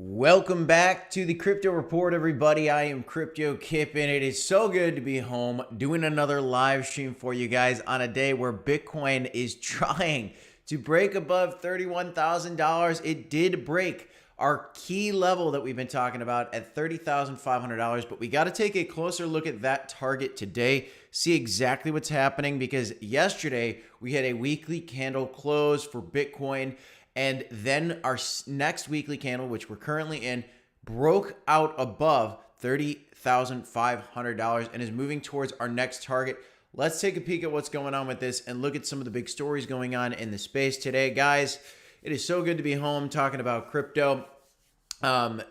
Welcome back to the Crypto Report, everybody. I am Crypto Kip, and it is so good to be home doing another live stream for you guys on a day where Bitcoin is trying to break above $31,000. It did break our key level that we've been talking about at $30,500, but we got to take a closer look at that target today, see exactly what's happening, because yesterday we had a weekly candle close for Bitcoin. And then our next weekly candle, which we're currently in, broke out above $30,500 and is moving towards our next target. Let's take a peek at what's going on with this and look at some of the big stories going on in the space today. Guys, it is so good to be home talking about crypto.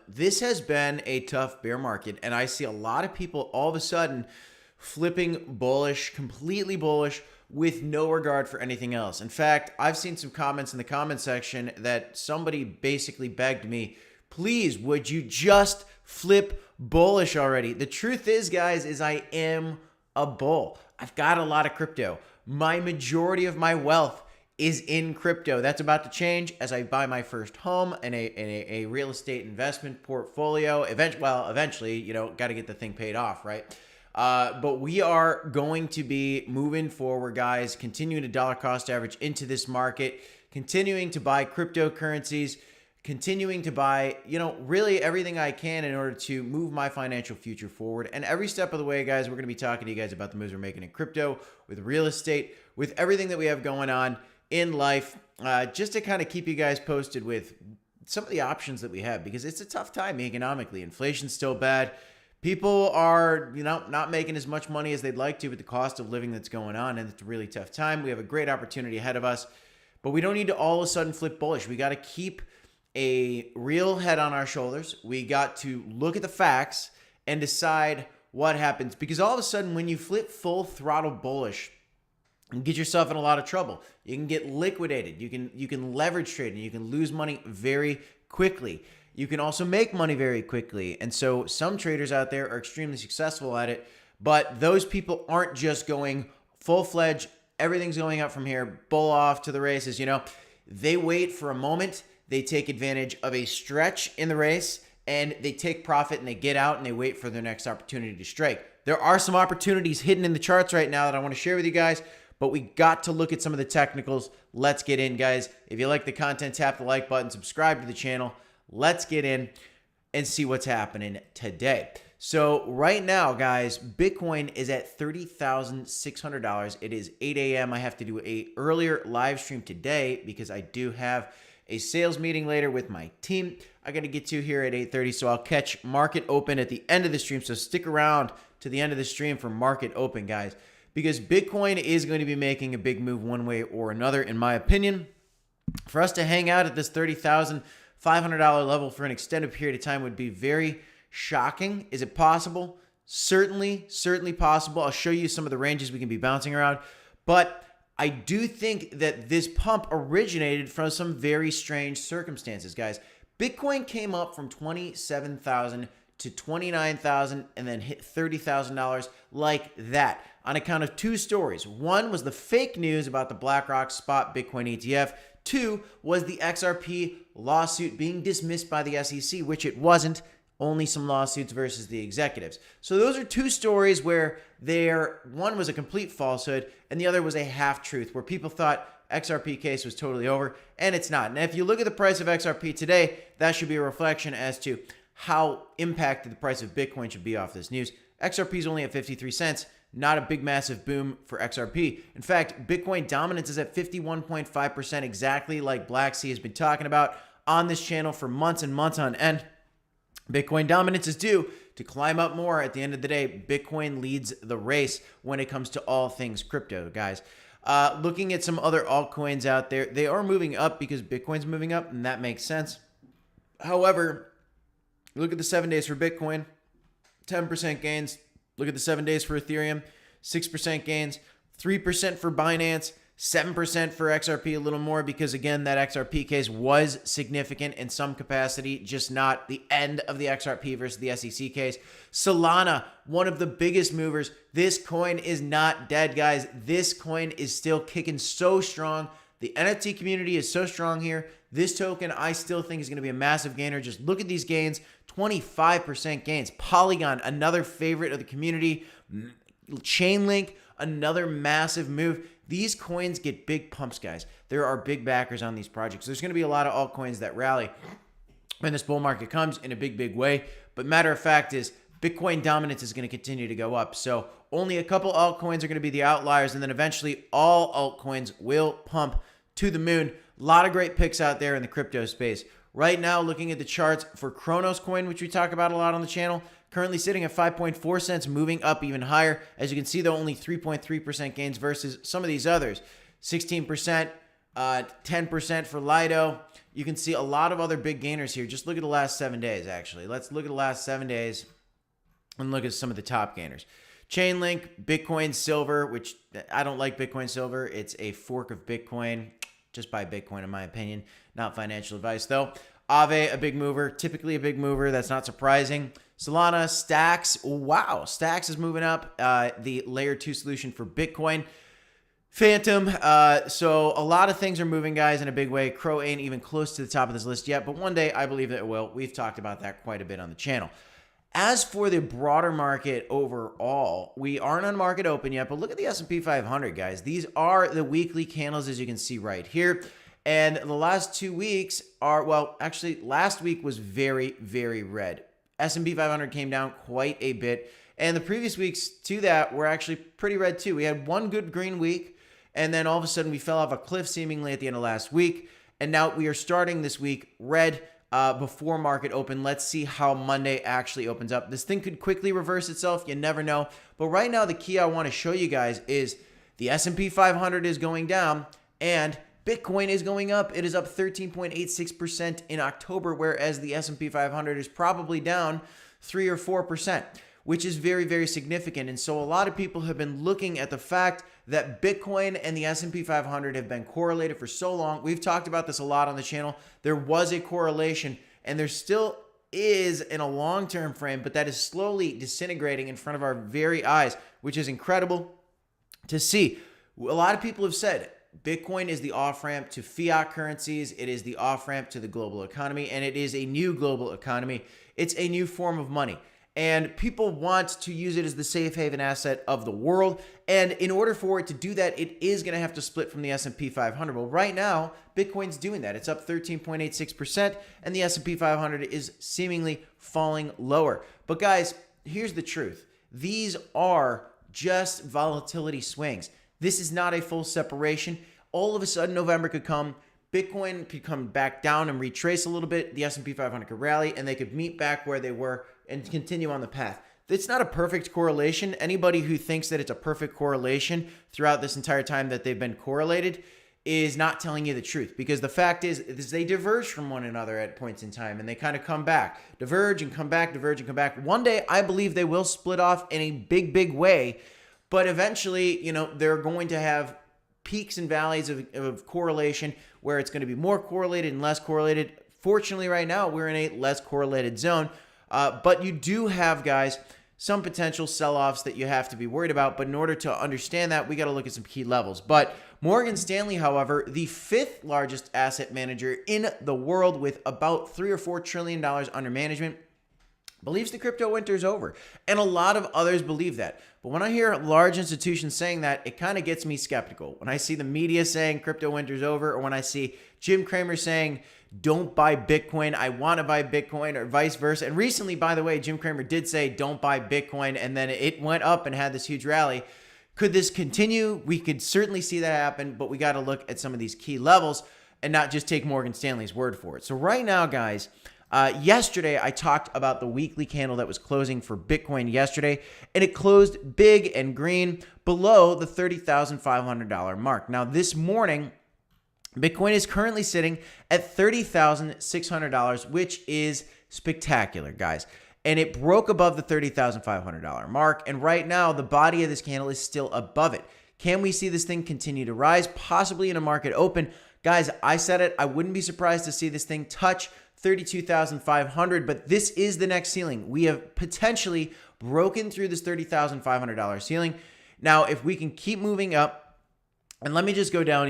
This has been a tough bear market, and I see a lot of people all of a sudden flipping bullish, completely bullish, with no regard for anything else. In fact, I've seen some comments in the comment section that somebody basically begged me, please, would you just flip bullish already? The truth is, guys, is I am a bull. I've got a lot of crypto. My majority of my wealth is in crypto. That's about to change as I buy my first home and a real estate investment portfolio. Eventually, you know, got to get the thing paid off, right? But we are going to be moving forward, guys, continuing to dollar cost average into this market, continuing to buy cryptocurrencies, continuing to buy, you know, really everything I can in order to move my financial future forward. And every step of the way, guys, we're going to be talking to you guys about the moves we're making in crypto, with real estate, with everything that we have going on in life, just to kind of keep you guys posted with some of the options that we have, because it's a tough time economically. Inflation's still bad. People are, you know, not making as much money as they'd like to with the cost of living that's going on, and it's a really tough time. We have a great opportunity ahead of us, but we don't need to all of a sudden flip bullish. We got to keep a real head on our shoulders. We got to look at the facts and decide what happens, because all of a sudden when you flip full throttle bullish, you can get yourself in a lot of trouble. You can get liquidated. You can leverage trade, and you can lose money very quickly. You can also make money very quickly. And so some traders out there are extremely successful at it, but those people aren't just going full-fledged, everything's going up from here, bull off to the races, you know. They wait for a moment, they take advantage of a stretch in the race, and they take profit and they get out and they wait for their next opportunity to strike. There are some opportunities hidden in the charts right now that I want to share with you guys, but we got to look at some of the technicals. Let's get in, guys. If you like the content, tap the like button, subscribe to the channel. Let's get in and see what's happening today. So right now, guys, Bitcoin is at $30,600. It is 8 a.m. I have to do a earlier live stream today because I do have a sales meeting later with my team I got to get to here at 8:30. So I'll catch market open at the end of the stream. So stick around to the end of the stream for market open, guys, because Bitcoin is going to be making a big move one way or another, in my opinion. For us to hang out at this $30,500 level for an extended period of time would be very shocking. Is it possible? Certainly possible. I'll show you some of the ranges we can be bouncing around. But I do think that this pump originated from some very strange circumstances, guys. Bitcoin came up from $27,000 to $29,000 and then hit $30,000 like that on account of two stories. One was the fake news about the BlackRock spot Bitcoin ETF. Two was the XRP lawsuit being dismissed by the SEC, which it wasn't, only some lawsuits versus the executives. So those are two stories where one was a complete falsehood and the other was a half-truth, where people thought XRP case was totally over, and it's not. And if you look at the price of XRP today, that should be a reflection as to how impacted the price of Bitcoin should be off this news. XRP is only at 53 cents. Not a big, massive boom for XRP. In fact, Bitcoin dominance is at 51.5%, exactly like Black Sea has been talking about on this channel for months and months on end. Bitcoin dominance is due to climb up more. At the end of the day, Bitcoin leads the race when it comes to all things crypto, guys. Looking at some other altcoins out there, they are moving up because Bitcoin's moving up, and that makes sense. However, look at the 7 days for Bitcoin, 10% gains. Look at the 7 days for Ethereum, 6% gains, 3% for Binance, 7% for XRP, a little more because, again, that XRP case was significant in some capacity, just not the end of the XRP versus the SEC case. Solana, one of the biggest movers. This coin is not dead, guys. This coin is still kicking so strong. The NFT community is so strong here. This token, I still think, is going to be a massive gainer. Just look at these gains, 25% gains. Polygon, another favorite of the community. Chainlink, another massive move. These coins get big pumps, guys. There are big backers on these projects. There's going to be a lot of altcoins that rally when this bull market comes in a big, big way. But matter of fact is, Bitcoin dominance is going to continue to go up. So only a couple altcoins are going to be the outliers, and then eventually all altcoins will pump to the moon. A lot of great picks out there in the crypto space. Right now, looking at the charts for Cronos coin, which we talk about a lot on the channel, currently sitting at 5.4 cents, moving up even higher. As you can see, though, only 3.3% gains versus some of these others. 16%, 10% for Lido. You can see a lot of other big gainers here. Just look at the last 7 days, actually. Let's look at the last 7 days and look at some of the top gainers. Chainlink, Bitcoin Silver, which I don't like Bitcoin Silver. It's a fork of Bitcoin. Just buy Bitcoin, in my opinion. Not financial advice, though. Aave, a big mover. Typically a big mover. That's not surprising. Solana, Stacks. Wow, Stacks is moving up. The layer 2 solution for Bitcoin. Phantom. So a lot of things are moving, guys, in a big way. Crow ain't even close to the top of this list yet, but one day I believe that it will. We've talked about that quite a bit on the channel. As for the broader market overall, we aren't on market open yet, but look at the S&P 500, guys. These are the weekly candles, as you can see right here. And the last 2 weeks are, well, actually, last week was very, very red. S&P 500 came down quite a bit. And the previous weeks to that were actually pretty red too. We had one good green week, and then all of a sudden we fell off a cliff seemingly at the end of last week. And now we are starting this week red. Before market open. Let's see how Monday actually opens up. This thing could quickly reverse itself. You never know. But right now, the key I want to show you guys is the S&P 500 is going down and Bitcoin is going up. It is up 13.86% in October, whereas the S&P 500 is probably down 3 or 4%, which is very, very significant. And so a lot of people have been looking at the fact that Bitcoin and the S&P 500 have been correlated for so long. We've talked about this a lot on the channel. There was a correlation, and there still is in a long-term frame, but that is slowly disintegrating in front of our very eyes, which is incredible to see. A lot of people have said Bitcoin is the off-ramp to fiat currencies. It is the off-ramp to the global economy, and it is a new global economy. It's a new form of money. And people want to use it as the safe haven asset of the world. And in order for it to do that, it is going to have to split from the S&P 500. Well, right now, Bitcoin's doing that. It's up 13.86%, and the S&P 500 is seemingly falling lower. But guys, here's the truth. These are just volatility swings. This is not a full separation. All of a sudden, November could come. Bitcoin could come back down and retrace a little bit. The S&P 500 could rally, and they could meet back where they were and continue on the path. It's not a perfect correlation. Anybody who thinks that it's a perfect correlation throughout this entire time that they've been correlated is not telling you the truth, because the fact is they diverge from one another at points in time, and they kind of come back, diverge and come back, diverge and come back. One day, I believe they will split off in a big, big way, but eventually, they're going to have peaks and valleys of correlation where it's going to be more correlated and less correlated. Fortunately, right now, we're in a less correlated zone. But you do have, guys, some potential sell-offs that you have to be worried about. But in order to understand that, we got to look at some key levels. But Morgan Stanley, however, the 5th largest asset manager in the world with about $3 or $4 trillion under management, believes the crypto winter is over. And a lot of others believe that. But when I hear large institutions saying that, it kind of gets me skeptical. When I see the media saying crypto winter is over, or when I see Jim Cramer saying, don't buy Bitcoin, I want to buy Bitcoin, or vice versa. And recently, by the way, Jim Cramer did say don't buy Bitcoin, and then it went up and had this huge rally. Could this continue? We could certainly see that happen, but we got to look at some of these key levels and not just take Morgan Stanley's word for it. So right now, guys, yesterday I talked about the weekly candle that was closing for Bitcoin yesterday, and it closed big and green below the $30,500 mark. Now this morning, Bitcoin is currently sitting at $30,600, which is spectacular, guys. And it broke above the $30,500 mark. And right now, the body of this candle is still above it. Can we see this thing continue to rise? Possibly in a market open. Guys, I said it. I wouldn't be surprised to see this thing touch 32,500, but this is the next ceiling. We have potentially broken through this $30,500 ceiling. Now, if we can keep moving up, And let me just go down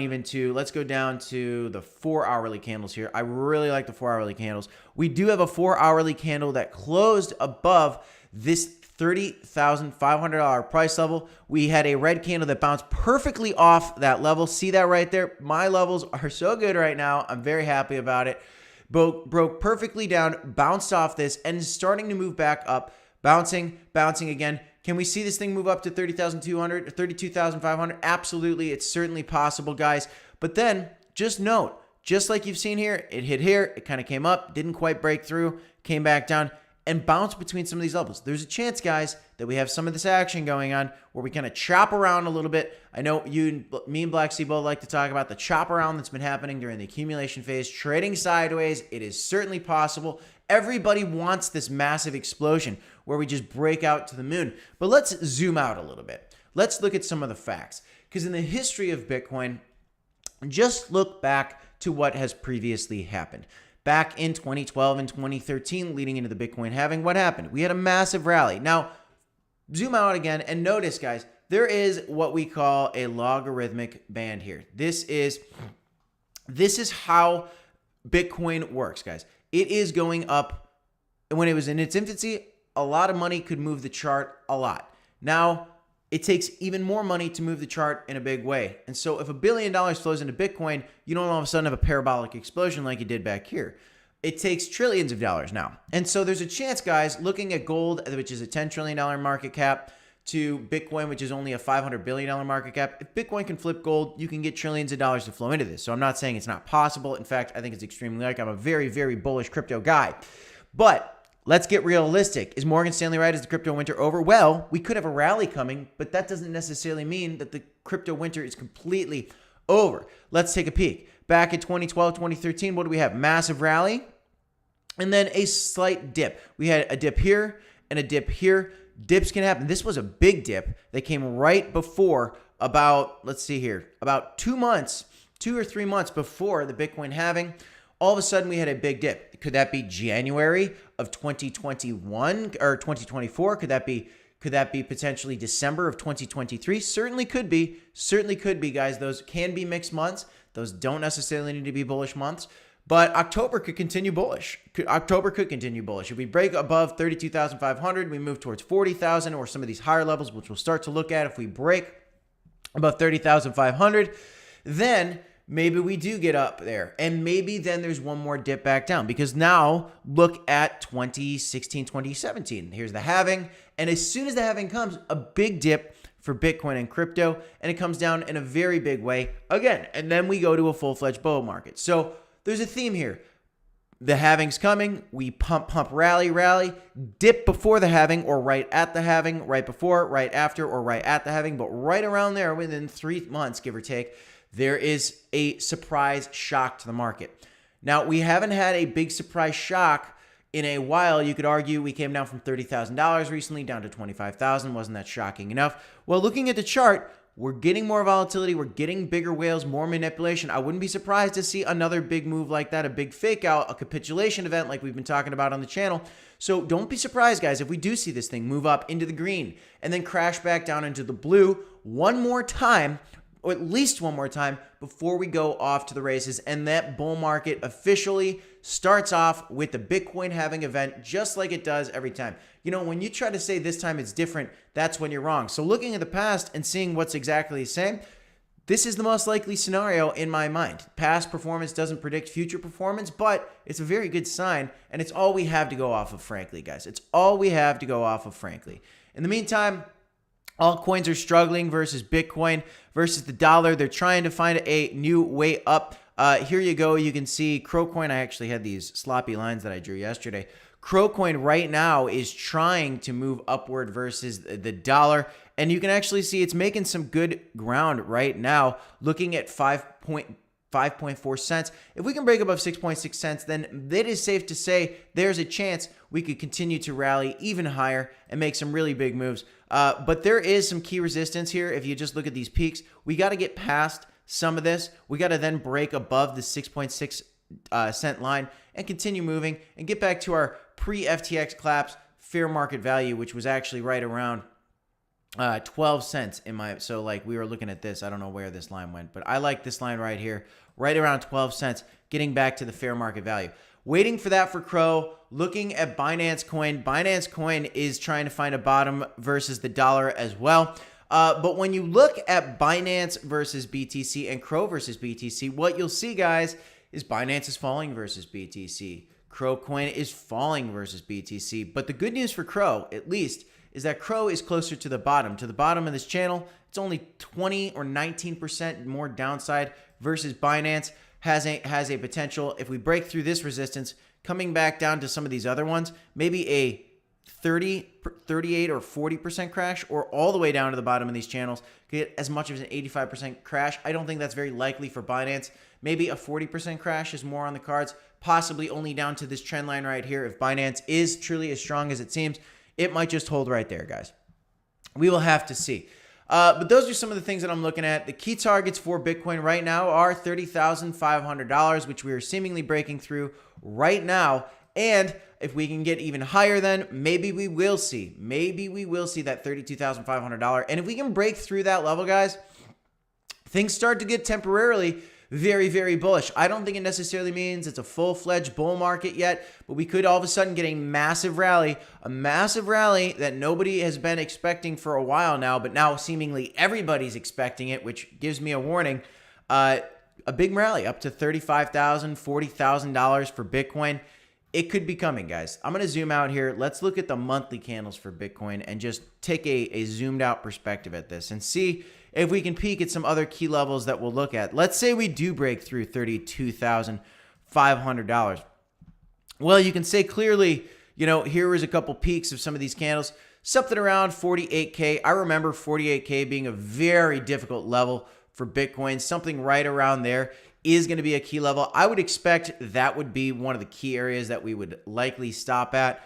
let's go down to the 4-hourly candles here. I really like the 4-hourly candles. We do have a 4-hourly candle that closed above this $30,500 price level. We had a red candle that bounced perfectly off that level. See that right there? My levels are so good right now. I'm very happy about it. Broke perfectly down, bounced off this, and is starting to move back up. Bouncing again. Can we see this thing move up to 30,200 or 32,500? Absolutely. It's certainly possible, guys. But then just note, just like you've seen here, it hit here. It kind of came up, didn't quite break through, came back down, and bounced between some of these levels. There's a chance, guys, that we have some of this action going on where we kind of chop around a little bit. I know me and Black Sea both like to talk about the chop around that's been happening during the accumulation phase, trading sideways. It is certainly possible. Everybody wants this massive explosion where we just break out to the moon. But let's zoom out a little bit. Let's look at some of the facts. Because in the history of Bitcoin, just look back to what has previously happened. Back in 2012 and 2013, leading into the Bitcoin halving, what happened? We had a massive rally. Now, zoom out again and notice, guys, there is what we call a logarithmic band here. This is how Bitcoin works, guys. It is going up. When it was in its infancy, a lot of money could move the chart a lot. Now, it takes even more money to move the chart in a big way. And so if $1 billion flows into Bitcoin, you don't all of a sudden have a parabolic explosion like you did back here. It takes trillions of dollars now. And so there's a chance, guys, looking at gold, which is a $10 trillion market cap, to Bitcoin, which is only a $500 billion market cap. If Bitcoin can flip gold, you can get trillions of dollars to flow into this. So I'm not saying it's not possible. In fact, I think it's extremely likely. I'm a very, very bullish crypto guy. But let's get realistic. Is Morgan Stanley right? Is the crypto winter over? Well, we could have a rally coming, but that doesn't necessarily mean that the crypto winter is completely over. Let's take a peek. Back in 2012, 2013, what do we have? Massive rally and then a slight dip. We had a dip here and a dip here. Dips can happen. This was a big dip that came right before about 2 or 3 months before the Bitcoin halving. All of a sudden, we had a big dip. Could that be January of 2021 or 2024? Could that be potentially December of 2023? Certainly could be. Certainly could be, guys. Those can be mixed months. Those don't necessarily need to be bullish months. But October could continue bullish. October could continue bullish. If we break above 32,500, we move towards 40,000 or some of these higher levels, which we'll start to look at. If we break above 30,500, then maybe we do get up there. And maybe then there's one more dip back down. Because now look at 2016, 2017. Here's the halving. And as soon as the halving comes, a big dip for Bitcoin and crypto. And it comes down in a very big way again. And then we go to a full-fledged bull market. So there's a theme here. The halving's coming. We pump, rally, dip before the halving or right at the halving, right before, right after, or right at the halving. But right around there, within 3 months, give or take, there is a surprise shock to the market. Now, we haven't had a big surprise shock in a while. You could argue we came down from $30,000 recently down to $25,000. Wasn't that shocking enough? Well, looking at the chart, we're getting more volatility. We're getting bigger whales, more manipulation. I wouldn't be surprised to see another big move like that, a big fake out, a capitulation event like we've been talking about on the channel. So don't be surprised, guys, if we do see this thing move up into the green and then crash back down into the blue one more time, or at least one more time before we go off to the races. And that bull market officially starts off with the Bitcoin halving event, just like it does every time. You know, when you try to say this time it's different, that's when you're wrong. So looking at the past and seeing what's exactly the same, this is the most likely scenario in my mind. Past performance doesn't predict future performance, but it's a very good sign, and it's all we have to go off of, frankly, guys. It's all we have to go off of, frankly. In the meantime, altcoins are struggling versus Bitcoin versus the dollar. They're trying to find a new way up. Here you go. You can see CRcoin. I actually had these sloppy lines that I drew yesterday. CRcoin right now is trying to move upward versus the dollar. And you can actually see it's making some good ground right now, looking at 5.4 cents. If we can break above 6.6 cents, then it is safe to say there's a chance we could continue to rally even higher and make some really big moves. But there is some key resistance here. If you just look at these peaks, we got to get past some of this. We got to then break above the 6.6 cent line and continue moving and get back to our pre-FTX collapse fair market value, which was actually right around 12 cents in my, so like we were looking at this. I don't know where this line went, but I like this line right here, right around 12 cents, getting back to the fair market value. Waiting for that for Crow, looking at Binance Coin. Binance Coin is trying to find a bottom versus the dollar as well. But when you look at Binance versus BTC and Crow versus BTC, what you'll see, guys, is Binance is falling versus BTC. CRcoin is falling versus BTC. But the good news for Crow, at least, is that Crow is closer to the bottom. To the bottom of this channel, it's only 20 or 19% more downside versus Binance has a potential, if we break through this resistance, coming back down to some of these other ones, maybe a 30, 38 or 40% crash, or all the way down to the bottom of these channels, could get as much as an 85% crash. I don't think that's very likely for Binance. Maybe a 40% crash is more on the cards, possibly only down to this trend line right here. If Binance is truly as strong as it seems, it might just hold right there, guys. We will have to see. But those are some of the things that I'm looking at. The key targets for Bitcoin right now are $30,500, which we are seemingly breaking through right now. And if we can get even higher, then maybe we will see. Maybe we will see that $32,500. And if we can break through that level, guys, things start to get temporarily very, very bullish. I don't think it necessarily means it's a full-fledged bull market yet, but we could all of a sudden get a massive rally that nobody has been expecting for a while now, but now seemingly everybody's expecting it, which gives me a warning. A big rally up to $35,000, $40,000 for Bitcoin. It could be coming, guys. I'm going to zoom out here. Let's look at the monthly candles for Bitcoin and just take a zoomed out perspective at this and see if we can peek at some other key levels that we'll look at. Let's say we do break through $32,500. Well, you can say clearly, you know, here is a couple peaks of some of these candles, something around 48K. I remember 48K being a very difficult level for Bitcoin. Something right around there is going to be a key level. I would expect that would be one of the key areas that we would likely stop at.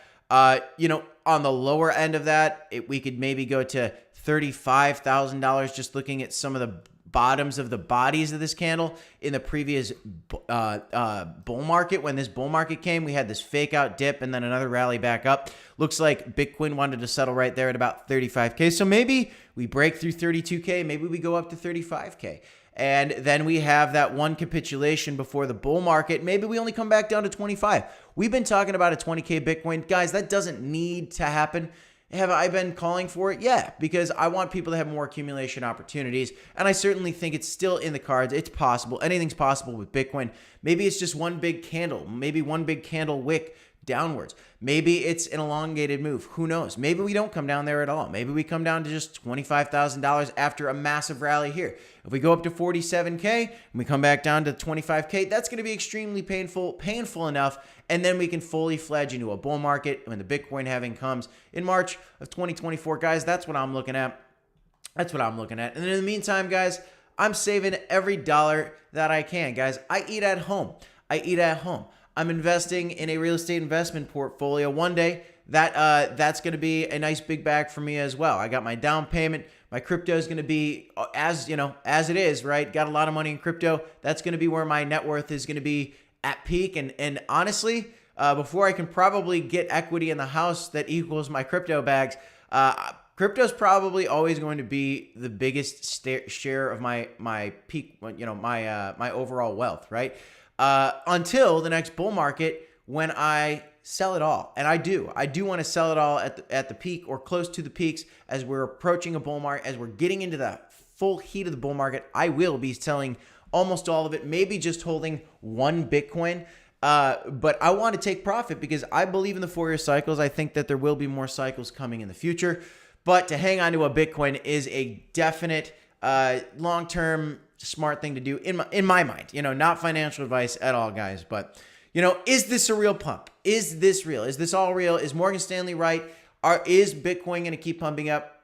You know, on the lower end of that, we could maybe go to $35,000, just looking at some of the bottoms of the bodies of this candle in the previous bull market. When this bull market came, we had this fake out dip and then another rally back up. Looks like Bitcoin wanted to settle right there at about 35K. So maybe we break through 32K, maybe we go up to 35K. And then we have that one capitulation before the bull market. Maybe we only come back down to 25. We've been talking about a 20K Bitcoin. Guys, that doesn't need to happen. Have I been calling for it? Yeah, because I want people to have more accumulation opportunities. And I certainly think it's still in the cards. It's possible. Anything's possible with Bitcoin. Maybe it's just one big candle. Maybe one big candle wick downwards. Maybe it's an elongated move. Who knows? Maybe we don't come down there at all. Maybe we come down to just $25,000 after a massive rally here. If we go up to 47K and we come back down to 25K, that's going to be extremely painful enough. And then we can fully fledge into a bull market when the Bitcoin halving comes in March of 2024. Guys, that's what I'm looking at. That's what I'm looking at. And in the meantime, guys, I'm saving every dollar that I can. Guys, I eat at home. I'm investing in a real estate investment portfolio. One day, that's going to be a nice big bag for me as well. I got my down payment. My crypto is going to be as it is, right? Got a lot of money in crypto. That's going to be where my net worth is going to be at peak. And honestly, before I can probably get equity in the house that equals my crypto bags, crypto is probably always going to be the biggest share of my peak, my overall wealth, right? Until the next bull market when I sell it all. And I do want to sell it all at the peak or close to the peaks as we're approaching a bull market, as we're getting into the full heat of the bull market. I will be selling almost all of it, maybe just holding one Bitcoin. But I want to take profit because I believe in the 4-year cycles. I think that there will be more cycles coming in the future. But to hang on to a Bitcoin is a definite long-term smart thing to do in my mind. Not financial advice at all, guys. But, is this a real pump? Is this real? Is this all real? Is Morgan Stanley right? Is Bitcoin going to keep pumping up?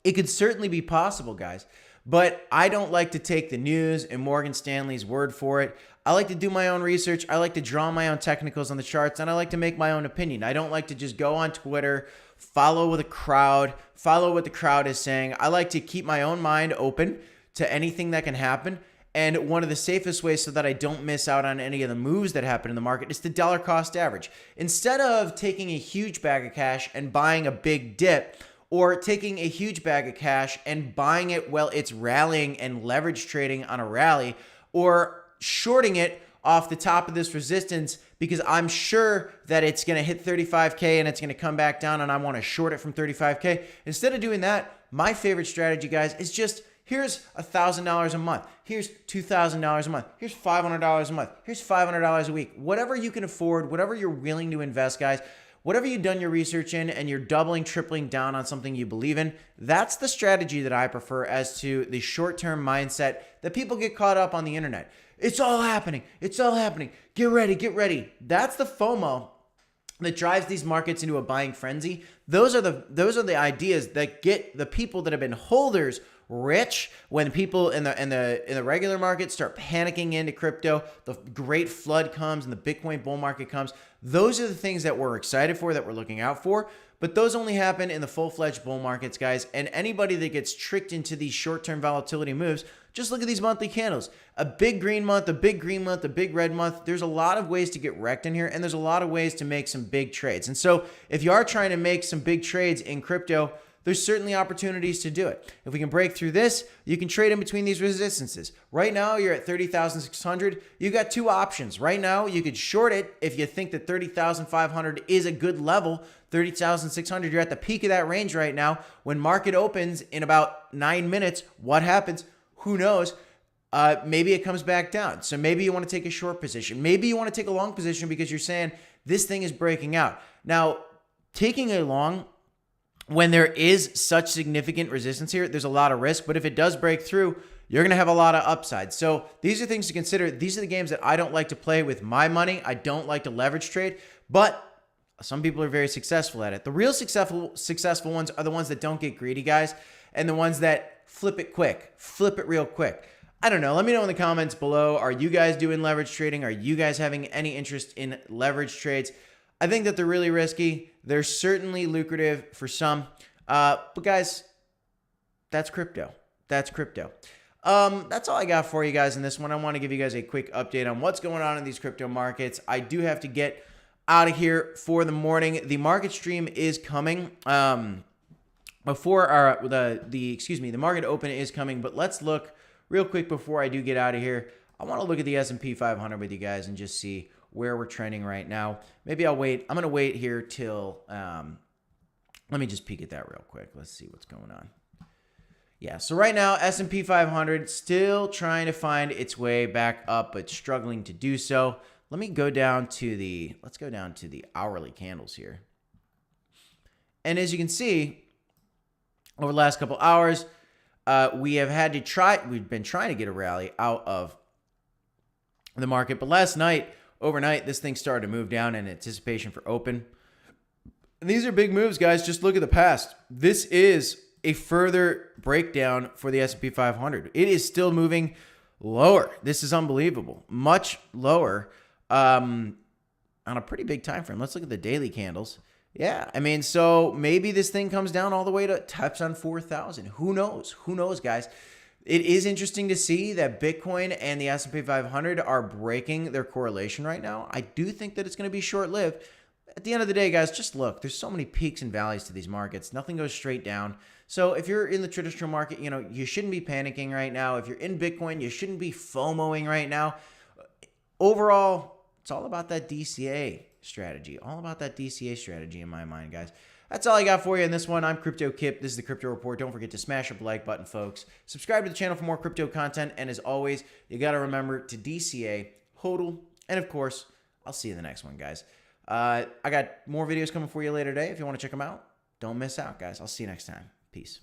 It could certainly be possible, guys. But I don't like to take the news and Morgan Stanley's word for it. I like to do my own research. I like to draw my own technicals on the charts, and I like to make my own opinion. I don't like to just go on Twitter, follow the crowd, follow what the crowd is saying. I like to keep my own mind open to anything that can happen. And one of the safest ways so that I don't miss out on any of the moves that happen in the market is the dollar cost average. Instead of taking a huge bag of cash and buying a big dip, or taking a huge bag of cash and buying it while it's rallying and leverage trading on a rally, or shorting it off the top of this resistance because I'm sure that it's going to hit 35K and it's going to come back down and I want to short it from 35K. Instead of doing that, my favorite strategy, guys, is just here's $1,000 a month. Here's $2,000 a month. Here's $500 a month. Here's $500 a week. Whatever you can afford, whatever you're willing to invest, guys, whatever you've done your research in and you're doubling, tripling down on something you believe in, that's the strategy that I prefer as to the short-term mindset that people get caught up on the internet. It's all happening. It's all happening. Get ready. Get ready. That's the FOMO that drives these markets into a buying frenzy. Those are the ideas that get the people that have been holders rich. When people in the regular market start panicking into crypto, the great flood comes and the Bitcoin bull market comes. Those are the things that we're excited for, that we're looking out for. But those only happen in the full-fledged bull markets, guys. And anybody that gets tricked into these short-term volatility moves, just look at these monthly candles. A big green month, a big green month, a big red month. There's a lot of ways to get wrecked in here, and there's a lot of ways to make some big trades. And so if you are trying to make some big trades in crypto, there's certainly opportunities to do it. If we can break through this, you can trade in between these resistances. Right now, you're at 30,600. You got two options. Right now, you could short it if you think that 30,500 is a good level. 30,600, you're at the peak of that range right now. When market opens in about 9 minutes, what happens? Who knows? Maybe it comes back down. So maybe you want to take a short position. Maybe you want to take a long position because you're saying this thing is breaking out. Now, taking a long, when there is such significant resistance here, there's a lot of risk. But if it does break through, you're going to have a lot of upside. So these are things to consider. These are the games that I don't like to play with my money. I don't like to leverage trade, but some people are very successful at it. The real successful ones are the ones that don't get greedy, guys, and the ones that flip it quick, flip it real quick. I don't know. Let me know in the comments below. Are you guys doing leverage trading? Are you guys having any interest in leverage trades? I think that they're really risky. They're certainly lucrative for some. But guys, that's crypto. That's crypto. That's all I got for you guys in this one. I want to give you guys a quick update on what's going on in these crypto markets. I do have to get out of here for the morning. The market stream is coming. Before our the market open is coming, but let's look real quick before I do get out of here. I want to look at the S&P 500 with you guys and just see where we're trending right now. Maybe I'll wait. I'm going to wait here till, let me just peek at that real quick. Let's see what's going on. Yeah, so right now, S&P 500 still trying to find its way back up, but struggling to do so. Let me go down to let's go down to the hourly candles here. And as you can see, over the last couple hours, we've been trying to get a rally out of the market. But last night, overnight, this thing started to move down in anticipation for open. And these are big moves, guys. Just look at the past. This is a further breakdown for the S&P 500. It is still moving lower. This is unbelievable. Much lower on a pretty big time frame. Let's look at the daily candles. Yeah, I mean, so maybe this thing comes down all the way to taps on 4,000. Who knows? Who knows, guys? It is interesting to see that Bitcoin and the S&P 500 are breaking their correlation right now. I do think that it's going to be short-lived. At the end of the day, guys, just look. There's so many peaks and valleys to these markets. Nothing goes straight down. So if you're in the traditional market, you shouldn't be panicking right now. If you're in Bitcoin, you shouldn't be FOMOing right now. Overall, it's all about that DCA strategy. All about that DCA strategy in my mind, guys. That's all I got for you in this one. I'm Crypto Kip. This is the Crypto Report. Don't forget to smash up the like button, folks. Subscribe to the channel for more crypto content. And as always, you got to remember to DCA, HODL, and of course, I'll see you in the next one, guys. I got more videos coming for you later today. If you want to check them out, don't miss out, guys. I'll see you next time. Peace.